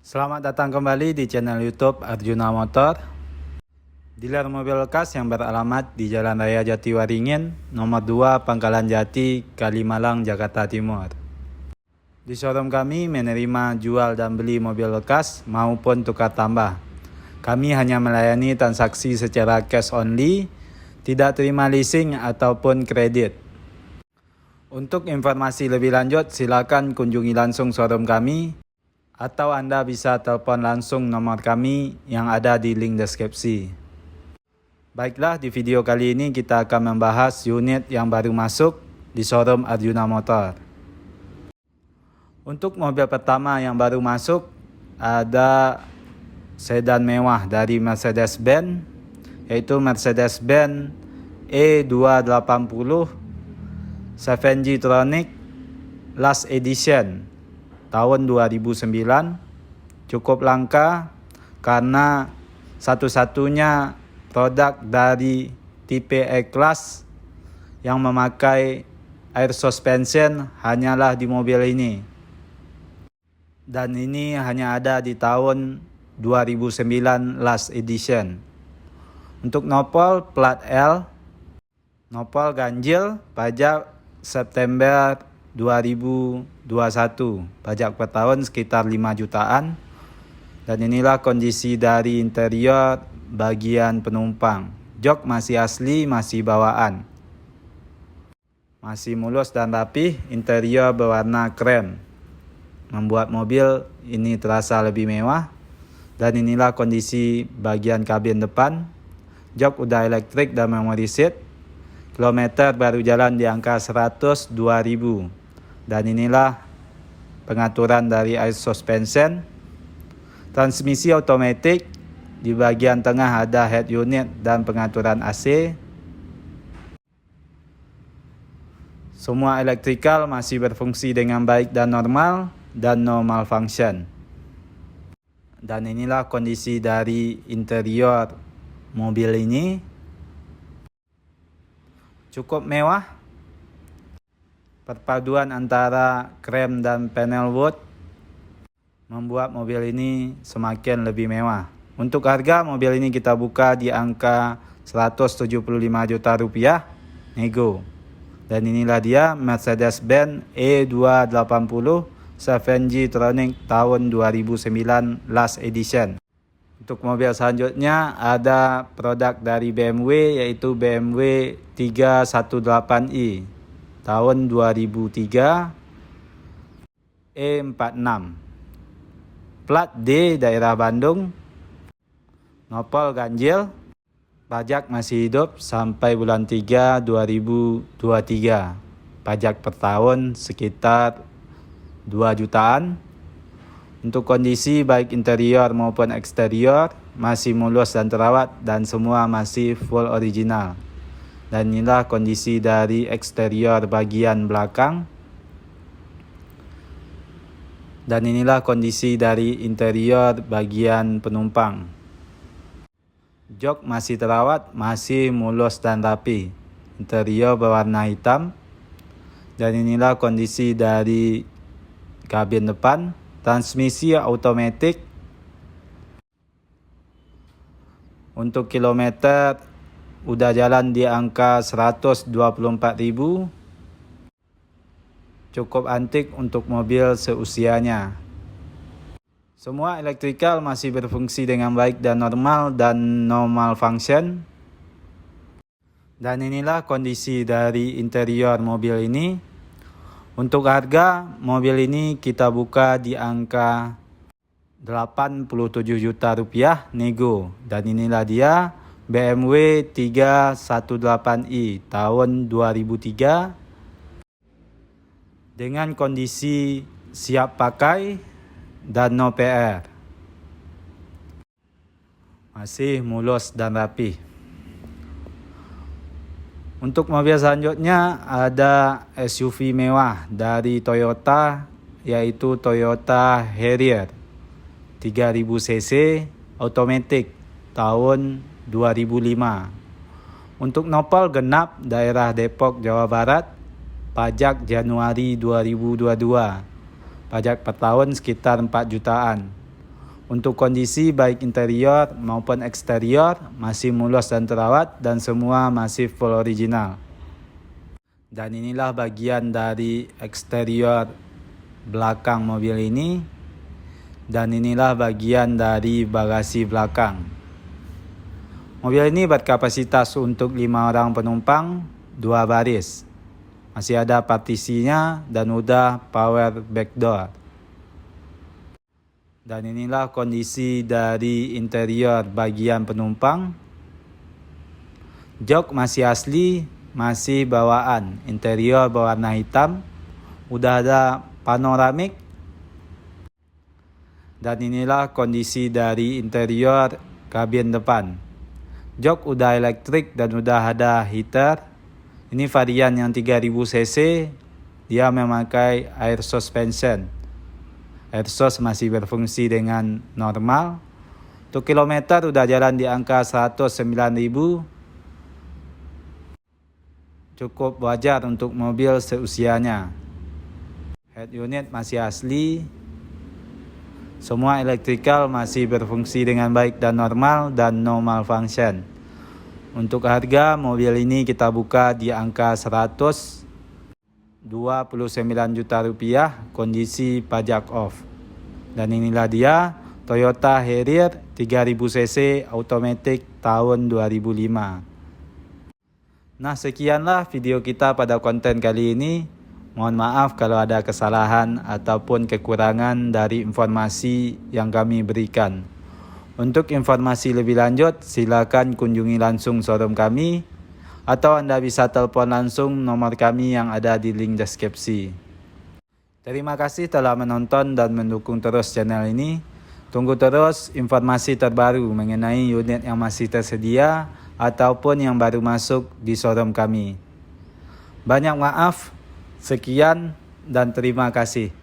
Selamat datang kembali di channel YouTube Arjuna Motor. Dealer mobil bekas yang beralamat di Jalan Raya Jatiwaringin, nomor 2, Pangkalan Jati, Kalimalang, Jakarta Timur. Di showroom kami menerima jual dan beli mobil bekas maupun tukar tambah. Kami hanya melayani transaksi secara cash only, tidak terima leasing ataupun kredit. Untuk informasi lebih lanjut, silakan kunjungi langsung showroom kami, atau Anda bisa telepon langsung nomor kami yang ada di link deskripsi. Baiklah, di video kali ini kita akan membahas unit yang baru masuk di showroom Arjuna Motor. Untuk mobil pertama yang baru masuk ada sedan mewah dari Mercedes-Benz, yaitu Mercedes-Benz E280 7G Tronic Last Edition tahun 2009. Cukup langka karena satu-satunya produk dari tipe E-Class yang memakai air suspension hanyalah di mobil ini. Dan ini hanya ada di tahun 2009 Last Edition. Untuk nopol plat L, nopol ganjil, pajak September 2021, pajak per tahun sekitar 5 jutaan. Dan inilah kondisi dari interior bagian penumpang. Jok masih asli, masih bawaan, masih mulus dan rapi. Interior berwarna krem membuat mobil ini terasa lebih mewah. Dan inilah kondisi bagian kabin depan. Jok udah elektrik dan memory seat. Kilometer baru jalan di angka 102.000. Dan inilah pengaturan dari air suspension. Transmisi otomatis. Di bagian tengah ada head unit dan pengaturan AC. Semua elektrikal masih berfungsi dengan baik dan normal, dan no malfunction. Dan inilah kondisi dari interior mobil ini. Cukup mewah. Perpaduan antara krem dan panel wood membuat mobil ini semakin lebih mewah. Untuk harga mobil ini kita buka di angka 175 juta rupiah, nego. Dan inilah dia Mercedes-Benz E280 7G Tronic tahun 2009 Last Edition. Untuk mobil selanjutnya ada produk dari BMW, yaitu BMW 318i tahun 2003 E46. Plat D daerah Bandung. Nopol ganjil. Pajak masih hidup sampai bulan 3 2023. Pajak per tahun sekitar 2 jutaan. Untuk kondisi baik interior maupun eksterior masih mulus dan terawat, dan semua masih full original. Dan inilah kondisi dari eksterior bagian belakang. Dan inilah kondisi dari interior bagian penumpang. Jok masih terawat, masih mulus dan rapi. Interior berwarna hitam. Dan inilah kondisi dari kabin depan. Transmisi otomatis. Untuk kilometer udah jalan di angka 124.000. Cukup antik untuk mobil seusianya. Semua elektrikal masih berfungsi dengan baik dan normal, dan no malfunction. Dan inilah kondisi dari interior mobil ini. Untuk harga mobil ini kita buka di angka 87 juta rupiah, nego. Dan inilah dia BMW 318i tahun 2003 dengan kondisi siap pakai dan no PR. Masih mulus dan rapi. Untuk mobil selanjutnya ada SUV mewah dari Toyota, yaitu Toyota Harrier 3000 cc otomatis tahun 2005. Untuk nopol genap daerah Depok, Jawa Barat. Pajak Januari 2022. Pajak per tahun sekitar 4 jutaan. Untuk kondisi baik interior maupun eksterior masih mulus dan terawat dan semua masih full original. Dan inilah bagian dari eksterior belakang mobil ini. Dan inilah bagian dari bagasi belakang. Mobil ini berkapasitas untuk 5 orang penumpang, 2 baris. Masih ada partisinya dan udah power back door. Dan inilah kondisi dari interior bagian penumpang. Jok masih asli, masih bawaan. Interior berwarna hitam. Udah ada panoramik. Dan inilah kondisi dari interior kabin depan. Jok udah elektrik dan udah ada heater. Ini varian yang 3000 cc. Dia memakai air suspension. Air sus masih berfungsi dengan normal. Untuk kilometer udah jalan di angka 109.000. Cukup wajar untuk mobil seusianya. Head unit masih asli. Semua elektrikal masih berfungsi dengan baik dan normal dan no malfunction. Untuk harga mobil ini kita buka di angka 129 juta rupiah, kondisi pajak off. Dan inilah dia Toyota Harrier 3000 cc automatic tahun 2005. Nah, sekianlah video kita pada konten kali ini. Mohon maaf kalau ada kesalahan ataupun kekurangan dari informasi yang kami berikan. Untuk informasi lebih lanjut, silakan kunjungi langsung showroom kami atau Anda bisa telepon langsung nomor kami yang ada di link deskripsi. Terima kasih telah menonton dan mendukung terus channel ini. Tunggu terus informasi terbaru mengenai unit yang masih tersedia ataupun yang baru masuk di showroom kami. Banyak maaf, sekian dan terima kasih.